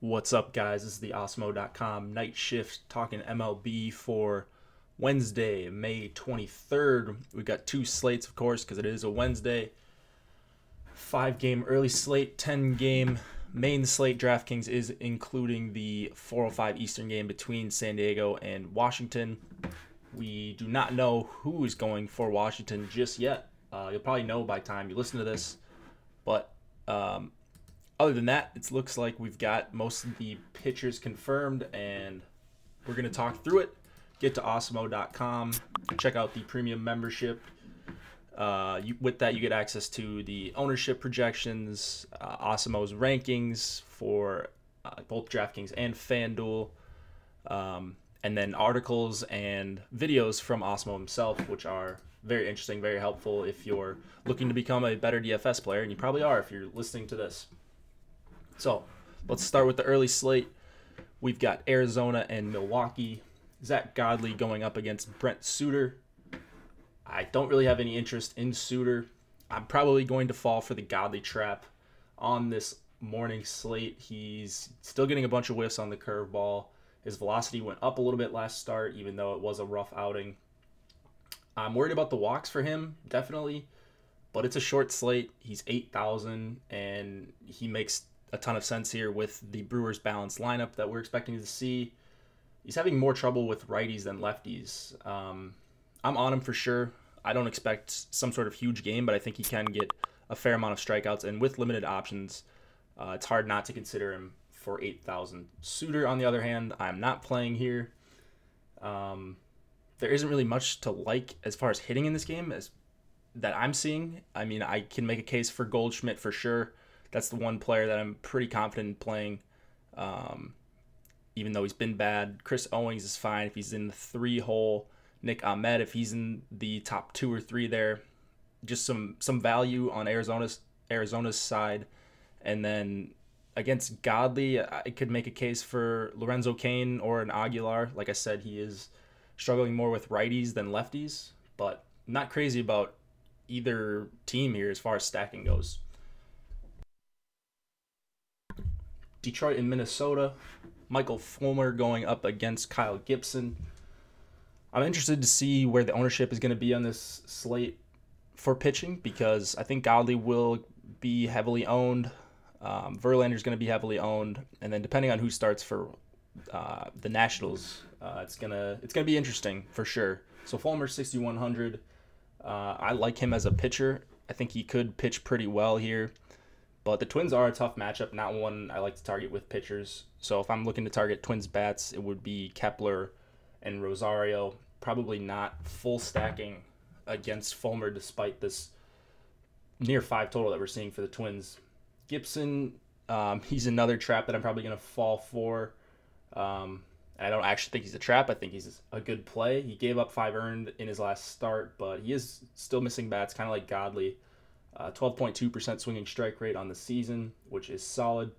What's up, guys? This is the Osmo.com night shift talking MLB for Wednesday, May 23rd. We've got two slates, of course, because it is a Wednesday. 5-game early slate, 10-game main slate. DraftKings is including the 4:05 Eastern game between San Diego and Washington. We do not know who is going for Washington just yet. You'll probably know by the time you listen to this, but other than that, it looks like we've got most of the pitchers confirmed, and we're going to talk through it. Get to Osmo.com, check out the premium membership. With that, you get access to the ownership projections, Osmo's rankings for both DraftKings and FanDuel, and then articles and videos from Osmo himself, which are very interesting, very helpful if you're looking to become a better DFS player, and you probably are if you're listening to this. So let's start with the early slate. We've got Arizona and Milwaukee. Zach Godley going up against Brent Suter. I don't really have any interest in Suter. I'm probably going to fall for the Godley trap on this morning slate. He's still getting a bunch of whiffs on the curveball. His velocity went up a little bit last start, even though it was a rough outing. I'm worried about the walks for him, definitely. But it's a short slate. He's 8,000, and he makes a ton of sense here with the Brewers' balanced lineup that we're expecting to see. He's having more trouble with righties than lefties. I'm on him for sure. I don't expect some sort of huge game, but I think he can get a fair amount of strikeouts. And with limited options, it's hard not to consider him for 8,000. Suter, on the other hand, I'm not playing here. There isn't really much to like as far as hitting in this game as that I'm seeing. I mean, I can make a case for Goldschmidt for sure. That's the one player that I'm pretty confident in playing, even though he's been bad. Chris Owings is fine if he's in the 3-hole. Nick Ahmed, if he's in the top 2 or 3 there. Just some value on Arizona's side. And then against Godley, I could make a case for Lorenzo Cain or an Aguilar. Like I said, he is struggling more with righties than lefties, but not crazy about either team here as far as stacking goes. Detroit and Minnesota. Michael Fulmer going up against Kyle Gibson. I'm interested to see where the ownership is going to be on this slate for pitching, because I think Godley will be heavily owned. Verlander's going to be heavily owned, and then depending on who starts for the Nationals, it's gonna be interesting for sure. So Fulmer 6,100. I like him as a pitcher. I think he could pitch pretty well here. But the Twins are a tough matchup, not one I like to target with pitchers. So if I'm looking to target Twins bats, it would be Kepler and Rosario. Probably not full stacking against Fulmer despite this near 5 total that we're seeing for the Twins. Gibson, he's another trap that I'm probably going to fall for. And I don't actually think he's a trap. I think he's a good play. He gave up 5 earned in his last start, but he is still missing bats, kind of like Godley. 12.2% swinging strike rate on the season, which is solid.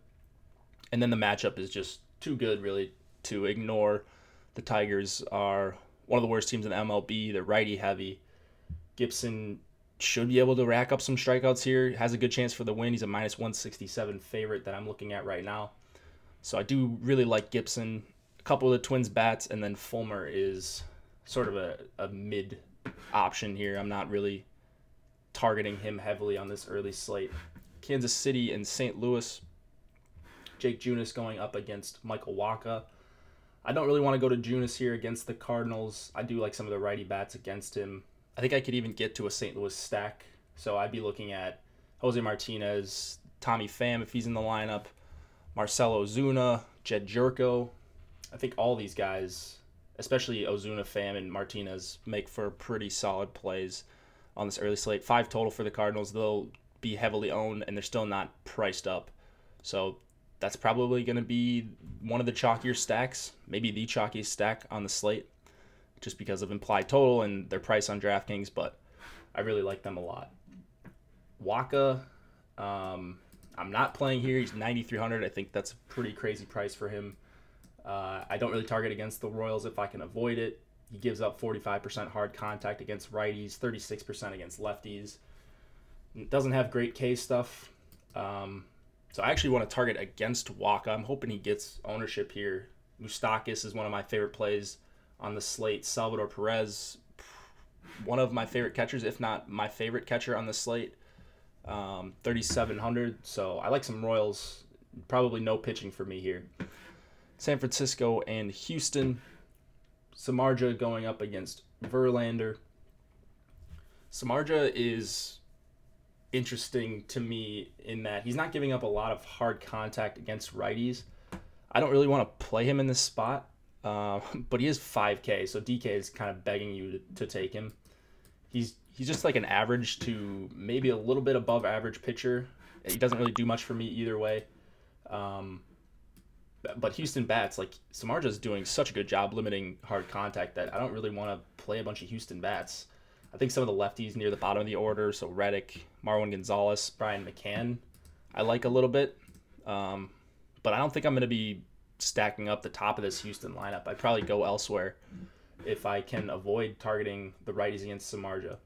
And then the matchup is just too good, really, to ignore. The Tigers are one of the worst teams in the MLB. They're righty heavy. Gibson should be able to rack up some strikeouts here. Has a good chance for the win. He's a minus 167 favorite that I'm looking at right now. So I do really like Gibson. A couple of the Twins bats, and then Fulmer is sort of a mid option here. I'm not really targeting him heavily on this early slate. Kansas City and St. Louis. Jake Junis going up against Michael Wacha. I don't really want to go to Junis here against the Cardinals. I do like some of the righty bats against him. I think I could even get to a St. Louis stack. So I'd be looking at Jose Martinez, Tommy Pham if he's in the lineup, Marcell Ozuna, Jed Jerko. I think all these guys, especially Ozuna, Pham, and Martinez, make for pretty solid plays on this early slate. 5 total for the Cardinals. They'll be heavily owned, and they're still not priced up. So that's probably going to be one of the chalkier stacks, maybe the chalkiest stack on the slate, just because of implied total and their price on DraftKings, but I really like them a lot. Wacha, I'm not playing here. He's 9,300. I think that's a pretty crazy price for him. I don't really target against the Royals if I can avoid it. He gives up 45% hard contact against righties, 36% against lefties. Doesn't have great K stuff. So I actually want to target against Waka. I'm hoping he gets ownership here. Moustakis is one of my favorite plays on the slate. Salvador Perez, one of my favorite catchers, if not my favorite catcher on the slate. 3,700. So I like some Royals. Probably no pitching for me here. San Francisco and Houston. Samardzija going up against Verlander. Samardzija is interesting to me in that he's not giving up a lot of hard contact against righties. I don't really want to play him in this spot, but he is 5K, so DK is kind of begging you to take him. He's just like an average to maybe a little bit above average pitcher. He doesn't really do much for me either way. But Houston bats, like Samardzija is doing such a good job limiting hard contact that I don't really want to play a bunch of Houston bats. I think some of the lefties near the bottom of the order, so Reddick, Marwin Gonzalez, Brian McCann, I like a little bit. But I don't think I'm going to be stacking up the top of this Houston lineup. I'd probably go elsewhere if I can avoid targeting the righties against Samardzija.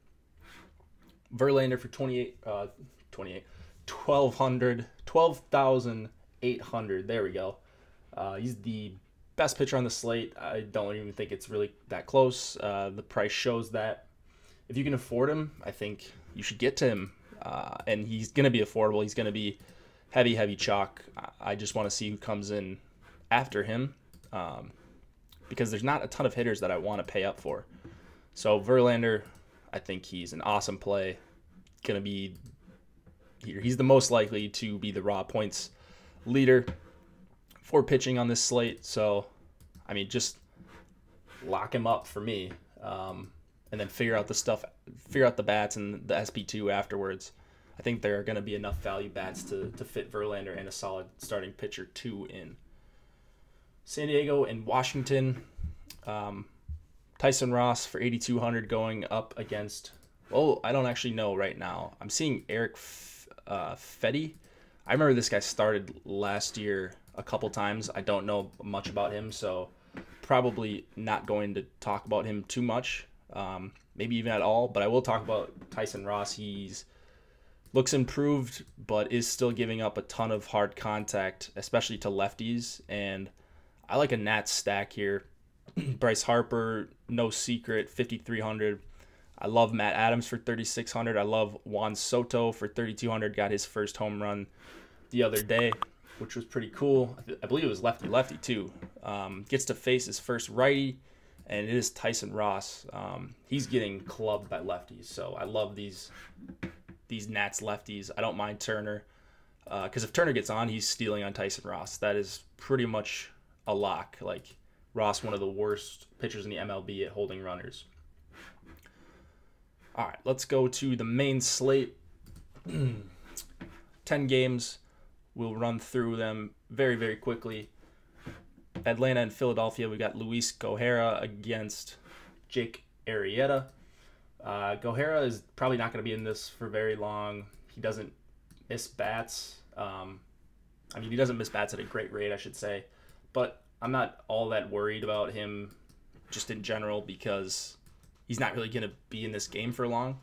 Verlander for 12,800. There we go. He's the best pitcher on the slate. I don't even think it's really that close. The price shows that. If you can afford him, I think you should get to him. And he's going to be affordable. He's going to be heavy chalk. I just want to see who comes in after him because there's not a ton of hitters that I want to pay up for. So Verlander, I think he's an awesome play. Going to be here. He's the most likely to be the raw points leader for pitching on this slate. So, I mean, just lock him up for me. And then figure out the bats and the SP2 afterwards. I think there are going to be enough value bats to fit Verlander and a solid starting pitcher 2 in. San Diego and Washington. Tyson Ross for 8,200 going up against, well, I don't actually know right now. I'm seeing Eric Fetty. I remember this guy started last year a couple times. I don't know much about him, so probably not going to talk about him too much. Maybe even at all, but I will talk about Tyson Ross. He's looks improved, but is still giving up a ton of hard contact, especially to lefties. And I like a Nats stack here. Bryce Harper, no secret, 5,300. I love Matt Adams for 3,600. I love Juan Soto for 3,200. Got his first home run the other day, which was pretty cool. I believe it was lefty too. Gets to face his first righty. And it is Tyson Ross. He's getting clubbed by lefties, so I love these Nats lefties. I don't mind Turner, because if Turner gets on, he's stealing on Tyson Ross. That is pretty much a lock. Like Ross, one of the worst pitchers in the MLB at holding runners. All right, let's go to the main slate. 10 games. We'll run through them very quickly. Atlanta and Philadelphia, we got Luis Gohara against Jake Arrieta. Gohara is probably not going to be in this for very long. He doesn't miss bats. He doesn't miss bats at a great rate, I should say. But I'm not all that worried about him just in general because he's not really going to be in this game for long.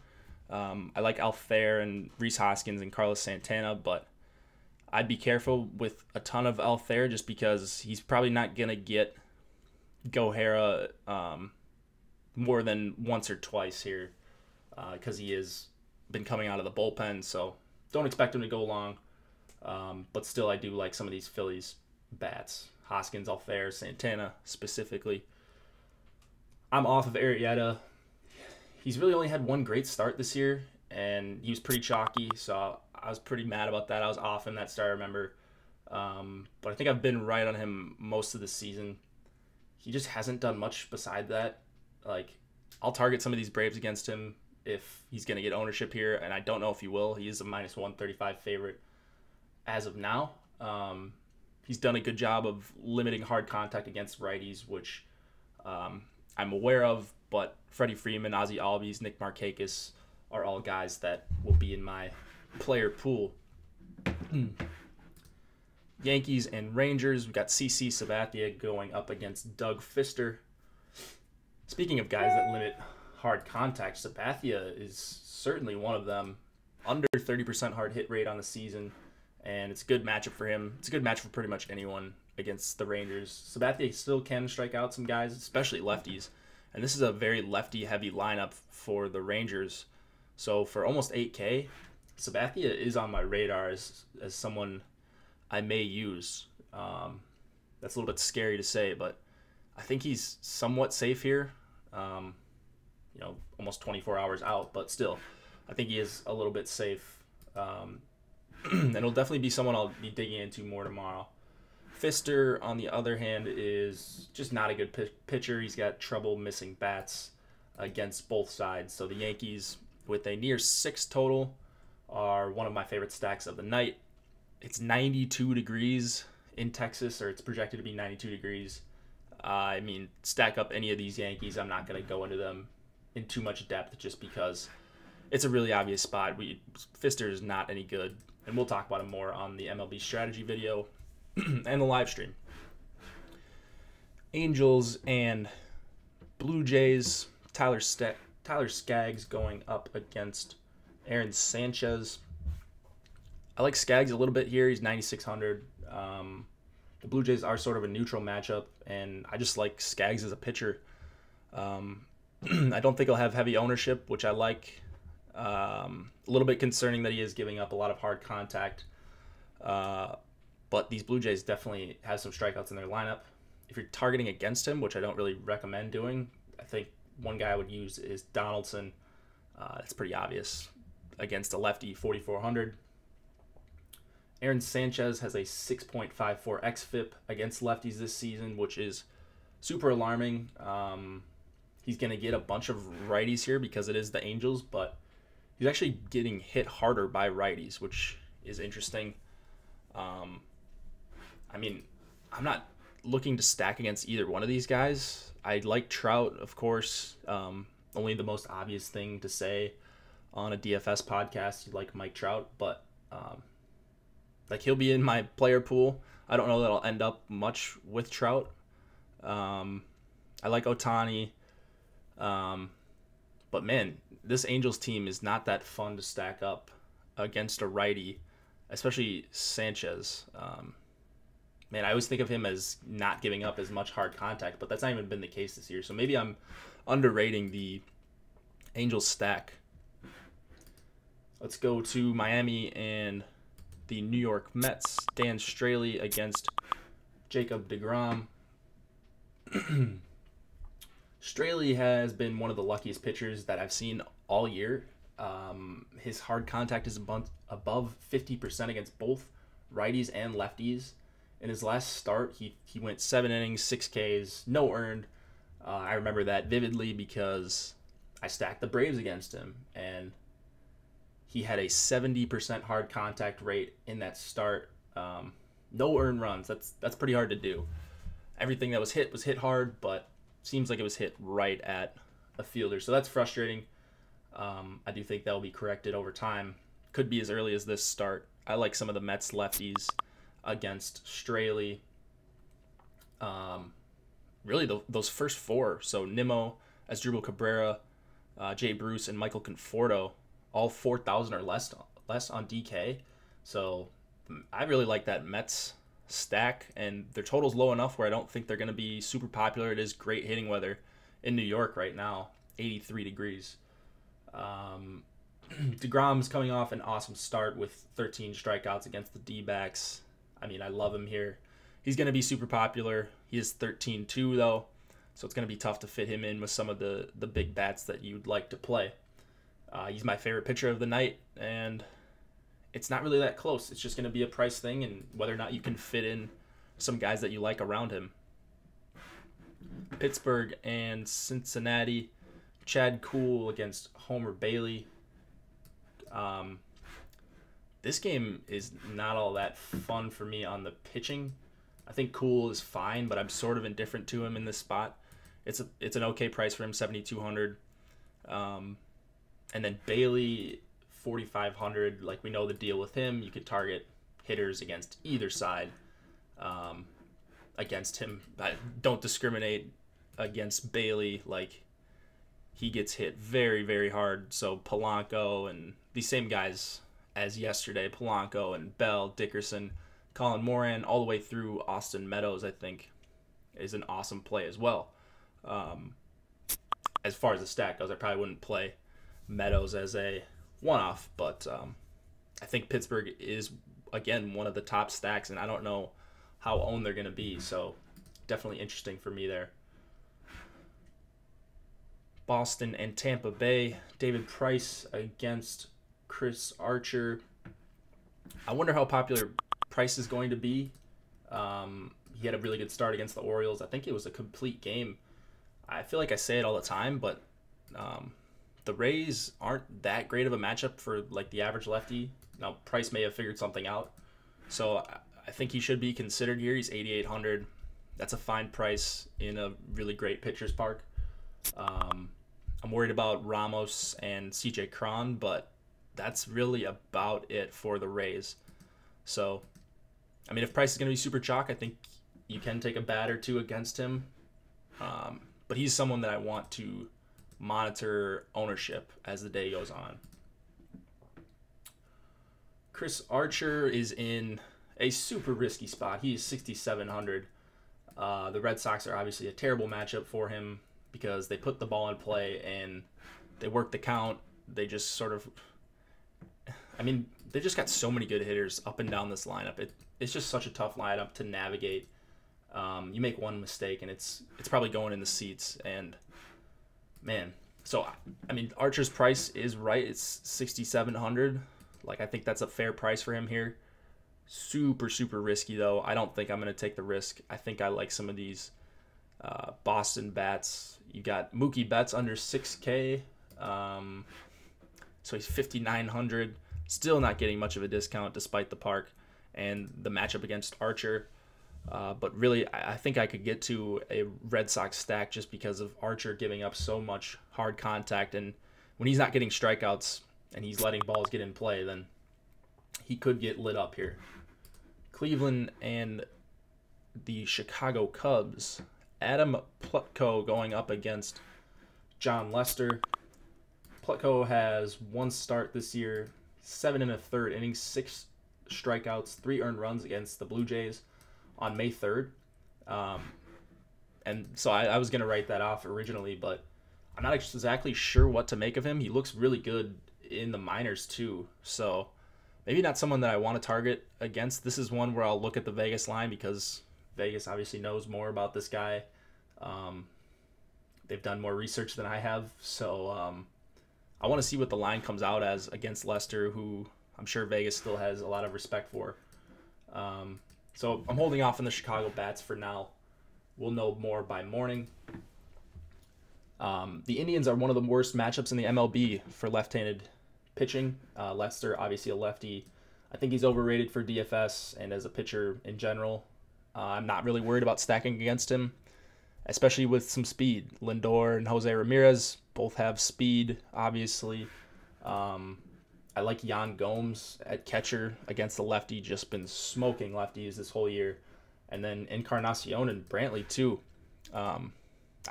I like Altherr and Rhys Hoskins and Carlos Santana, but I'd be careful with a ton of Altherr just because he's probably not going to get Gohara more than once or twice here because he has been coming out of the bullpen. So don't expect him to go long. But still, I do like some of these Phillies bats. Hoskins, Altherr, Santana specifically. I'm off of Arrieta. He's really only had one great start this year, and he was pretty chalky, so I was pretty mad about that. I was off in that start, I remember. But I think I've been right on him most of the season. He just hasn't done much beside that. Like, I'll target some of these Braves against him if he's going to get ownership here, and I don't know if he will. He is a minus 135 favorite as of now. He's done a good job of limiting hard contact against righties, which I'm aware of, but Freddie Freeman, Ozzie Albies, Nick Markakis are all guys that will be in my player pool. Yankees and Rangers, we've got CC Sabathia going up against Doug Fister. Speaking of guys that limit hard contact, Sabathia is certainly one of them. Under 30% hard hit rate on the season, and it's a good matchup for him. It's a good matchup for pretty much anyone against the Rangers. Sabathia still can strike out some guys, especially lefties, and this is a very lefty-heavy lineup for the Rangers. So for almost 8K, Sabathia is on my radar as someone I may use. That's a little bit scary to say, but I think he's somewhat safe here. Almost 24 hours out, but still, I think he is a little bit safe. And it'll definitely be someone I'll be digging into more tomorrow. Fister, on the other hand, is just not a good pitcher. He's got trouble missing bats against both sides. So the Yankees, with a near 6 total, are one of my favorite stacks of the night. It's 92 degrees in Texas, or it's projected to be 92 degrees. Stack up any of these Yankees. I'm not going to go into them in too much depth just because it's a really obvious spot. Fister is not any good, and we'll talk about him more on the MLB strategy video and the live stream. Angels and Blue Jays. Tyler Skaggs going up against Aaron Sanchez. I like Skaggs a little bit here. He's 9,600. The Blue Jays are sort of a neutral matchup, and I just like Skaggs as a pitcher. I don't think he'll have heavy ownership, which I like. A little bit concerning that he is giving up a lot of hard contact. But these Blue Jays definitely have some strikeouts in their lineup. If you're targeting against him, which I don't really recommend doing, I think one guy I would use is Donaldson. It's pretty obvious against a lefty, 4,400. Aaron Sanchez has a 6.54 xFIP against lefties this season, which is super alarming. He's going to get a bunch of righties here because it is the Angels, but he's actually getting hit harder by righties, which is interesting. I'm not looking to stack against either one of these guys. I like Trout, of course. Only the most obvious thing to say on a DFS podcast, you like Mike Trout, but he'll be in my player pool. I don't know that I'll end up much with Trout. I like Ohtani. But man, this Angels team is not that fun to stack up against a righty, especially Sanchez. I always think of him as not giving up as much hard contact, but that's not even been the case this year. So maybe I'm underrating the Angels stack. Let's go to Miami and the New York Mets. Dan Straley against Jacob deGrom. Straley has been one of the luckiest pitchers that I've seen all year. His hard contact is above 50% against both righties and lefties. In his last start, he went 7 innings, 6 Ks, no earned. I remember that vividly because I stacked the Braves against him, and he had a 70% hard contact rate in that start. No earned runs. That's pretty hard to do. Everything that was hit hard, but seems like it was hit right at a fielder. So that's frustrating. I do think that will be corrected over time. Could be as early as this start. I like some of the Mets lefties against Straley. Really, those first 4. So Nimmo, Asdrubal Cabrera, Jay Bruce, and Michael Conforto, all 4,000 or less on DK. So I really like that Mets stack, and their total's low enough where I don't think they're going to be super popular. It is great hitting weather in New York right now, 83 degrees. DeGrom's coming off an awesome start with 13 strikeouts against the D-backs. I love him here. He's going to be super popular. He is 13-2 though, so it's going to be tough to fit him in with some of the big bats that you'd like to play. He's my favorite pitcher of the night, and it's not really that close. It's just going to be a price thing and whether or not you can fit in some guys that you like around him. Pittsburgh and Cincinnati. Chad Kuhl against Homer Bailey. This game is not all that fun for me on the pitching. I think Kuhl is fine, but I'm sort of indifferent to him in this spot. It's an okay price for him, 7,200. And then Bailey, 4,500. Like, we know the deal with him. You could target hitters against either side against him. I don't discriminate against Bailey. Like, he gets hit very, very hard. So Polanco and these same guys as yesterday. Polanco and Bell, Dickerson, Colin Moran, all the way through Austin Meadows, I think, is an awesome play as well. As far as the stack goes, I probably wouldn't play Meadows as a one-off, but I think Pittsburgh is, again, one of the top stacks, and I don't know how owned they're going to be, so definitely interesting for me there. Boston and Tampa Bay, David Price against Chris Archer. I wonder how popular Price is going to be. He had a really good start against the Orioles. I think it was a complete game. I feel like I say it all the time, but the Rays aren't that great of a matchup for like the average lefty. Now, Price may have figured something out. So I think he should be considered here. He's 8,800. That's a fine price in a really great pitcher's park. I'm worried about Ramos and CJ Cron, but that's really about it for the Rays. So, I mean, if Price is going to be super chalk, I think you can take a bat or two against him. But he's someone that I want to monitor ownership as the day goes on. Chris Archer is in a super risky spot. He is 6,700. The Red Sox are obviously a terrible matchup for him because they put the ball in play and they work the count. They just sort of, I mean, they just got so many good hitters up and down this lineup. It's just such a tough lineup to navigate. You make one mistake and it's probably going in the seats. And man, so I mean, Archer's price is right. It's 6,700. Like, I think that's a fair price for him here. Super, super risky, though. I don't think I'm going to take the risk. I think I like some of these Boston bats. You got Mookie Betts under 6K. So he's 5,900. Still not getting much of a discount despite the park and the matchup against Archer. But really, I think I could get to a Red Sox stack just because of Archer giving up so much hard contact. And when he's not getting strikeouts and he's letting balls get in play, then he could get lit up here. Cleveland and the Chicago Cubs. Adam Plutko going up against John Lester. Plutko has one start this year, 7 1/3 innings, 6 strikeouts, 3 earned runs against the Blue Jays on May 3rd. And so I was going to write that off originally, but I'm not exactly sure what to make of him. He looks really good in the minors too. So maybe not someone that I want to target against. This is one where I'll look at the Vegas line because Vegas obviously knows more about this guy. They've done more research than I have. So I want to see what the line comes out as against Lester, who I'm sure Vegas still has a lot of respect for. So I'm holding off on the Chicago bats for now. We'll know more by morning. The Indians are one of the worst matchups in the MLB for left-handed pitching. Lester, obviously a lefty. I think he's overrated for DFS and as a pitcher in general. I'm not really worried about stacking against him, especially with some speed. Lindor and Jose Ramirez both have speed, obviously. I like Yan Gomes at catcher against the lefty. Just been smoking lefties this whole year. And then Encarnacion and Brantley, too. I'm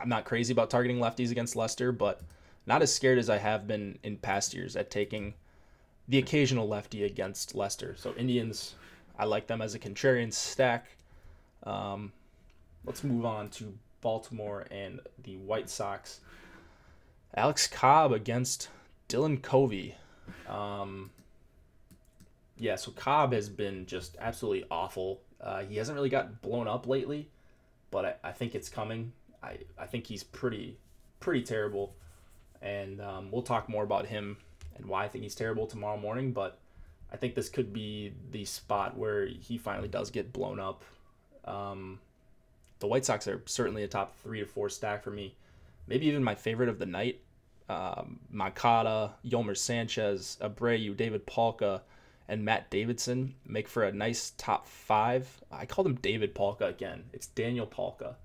not crazy about targeting lefties against Lester, but not as scared as I have been in past years at taking the occasional lefty against Lester. So Indians, I like them as a contrarian stack. Let's move on to Baltimore and the White Sox. Alex Cobb against Dylan Covey. So Cobb has been just absolutely awful. He hasn't really gotten blown up lately, but I think it's coming. I think he's pretty terrible, and we'll talk more about him and why I think he's terrible tomorrow morning, but I think this could be the spot where he finally does get blown up. The White Sox are certainly a top 3 to 4 stack for me. Maybe even my favorite of the night. Moncada, Yolmer Sanchez, Abreu, David Palka, and Matt Davidson make for a nice top 5. I called him David Palka again. It's Daniel Palka.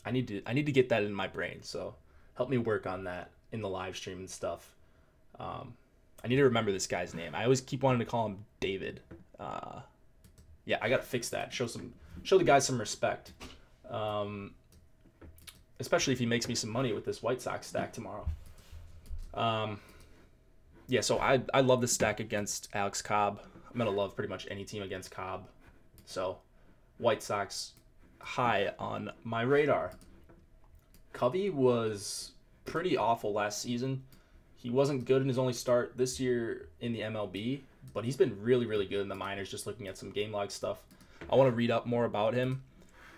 I need to get that in my brain, so help me work on that in the live stream and stuff. I need to remember this guy's name. I always keep wanting to call him David. I gotta fix that. Show the guy some respect. Especially if he makes me some money with this White Sox stack tomorrow. Yeah, so I love this stack against Alex Cobb. I'm going to love pretty much any team against Cobb. So White Sox high on my radar. Covey was pretty awful last season. He wasn't good in his only start this year in the MLB, but he's been really, really good in the minors, just looking at some game log stuff. I want to read up more about him.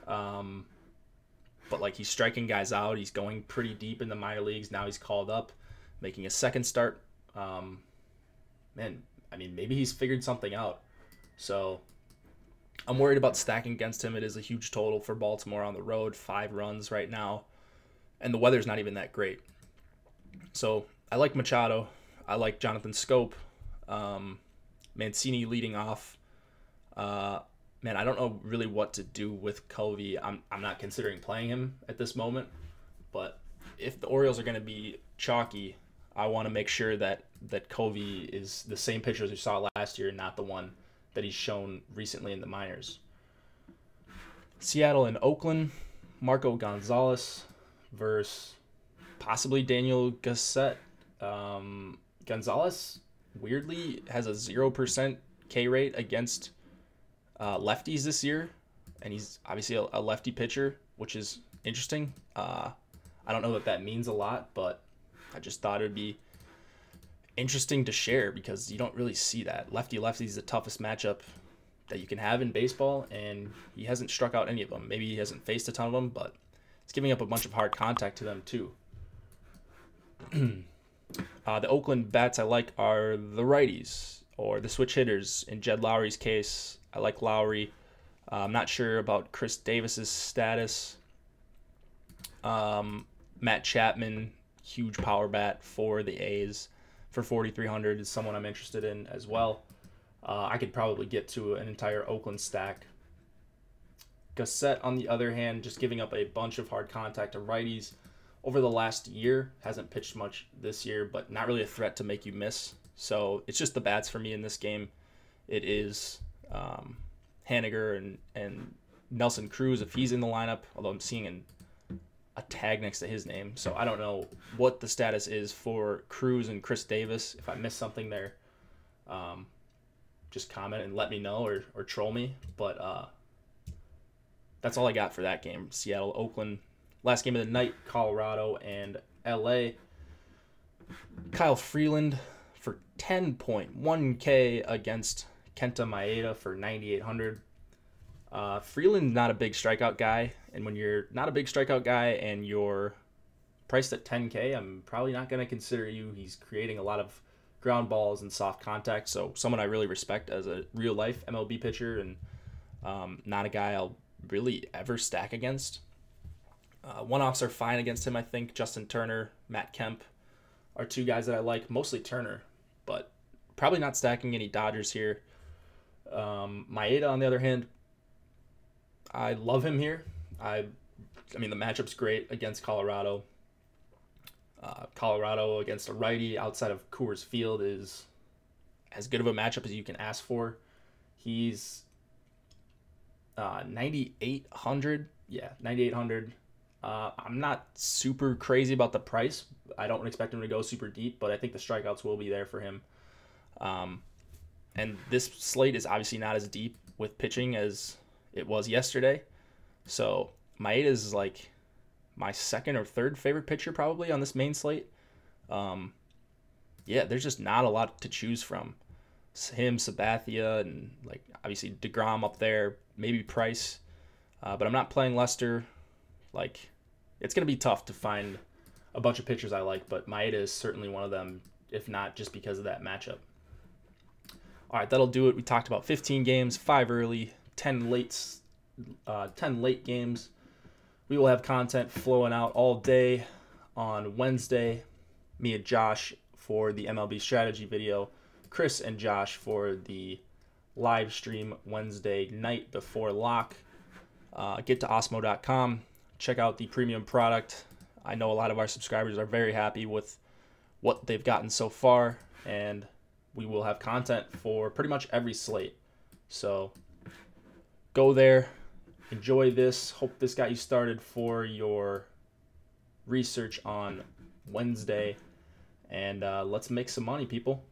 But like, he's striking guys out. He's going pretty deep in the minor leagues. Now he's called up, making a second start. Man, I mean, maybe he's figured something out. So I'm worried about stacking against him. It is a huge total for Baltimore on the road, 5 runs right now. And the weather's not even that great. So I like Machado. I like Jonathan Scope. Mancini leading off. Man, I don't know really what to do with Covey. I'm not considering playing him at this moment. But if the Orioles are going to be chalky, I want to make sure that Covey is the same pitcher as we saw last year, not the one that he's shown recently in the minors. Seattle and Oakland, Marco Gonzalez versus possibly Daniel Gassett. Gonzalez, weirdly, has a 0% K rate against lefties this year, and he's obviously a lefty pitcher, which is interesting. I don't know that that means a lot, but I just thought it would be interesting to share because you don't really see that. Lefty-lefty is the toughest matchup that you can have in baseball, and he hasn't struck out any of them. Maybe he hasn't faced a ton of them, but he's giving up a bunch of hard contact to them too. The Oakland bats I like are the righties or the switch hitters. In Jed Lowry's case, I like Lowry. I'm not sure about Chris Davis's status. Matt Chapman, huge power bat for the A's for 4,300 is someone I'm interested in as well. I could probably get to an entire Oakland stack. Gassett, on the other hand, just giving up a bunch of hard contact to righties over the last year. Hasn't pitched much this year, but not really a threat to make you miss. So it's just the bats for me in this game. It is Haniger and Nelson Cruz if he's in the lineup, although I'm seeing a tag next to his name. So I don't know what the status is for Cruz and Chris Davis. If I missed something there, just comment and let me know or troll me. But that's all I got for that game. Seattle, Oakland. Last game of the night, Colorado and LA. Kyle Freeland for 10.1K against Kenta Maeda for 9,800. Freeland, not a big strikeout guy, and when you're not a big strikeout guy and you're priced at 10K, I'm probably not going to consider you. He's creating a lot of ground balls and soft contact, so someone I really respect as a real-life MLB pitcher, and not a guy I'll really ever stack against. One-offs are fine against him, I think. Justin Turner, Matt Kemp are 2 guys that I like, mostly Turner, but probably not stacking any Dodgers here. Maeda, on the other hand, I love him here. I mean, the matchup's great against Colorado. Colorado against a righty outside of Coors Field is as good of a matchup as you can ask for. He's 9,800. Yeah, 9,800. I'm not super crazy about the price. I don't expect him to go super deep, but I think the strikeouts will be there for him. And this slate is obviously not as deep with pitching as it was yesterday. So Maeda is like my second or third favorite pitcher probably on this main slate. Yeah, there's just not a lot to choose from. Him, Sabathia, and like obviously DeGrom up there, maybe Price. But I'm not playing Lester. Like, it's going to be tough to find a bunch of pitchers I like, but Maeda is certainly one of them, if not just because of that matchup. All right, that'll do it. We talked about 15 games, 5 early, 10 late games. We will have content flowing out all day on Wednesday. Me and Josh for the MLB strategy video. Chris and Josh for the live stream Wednesday night before lock. Get to osmo.com. Check out the premium product. I know a lot of our subscribers are very happy with what they've gotten so far, and we will have content for pretty much every slate. So go there, enjoy this. Hope this got you started for your research on Wednesday, And let's make some money, people.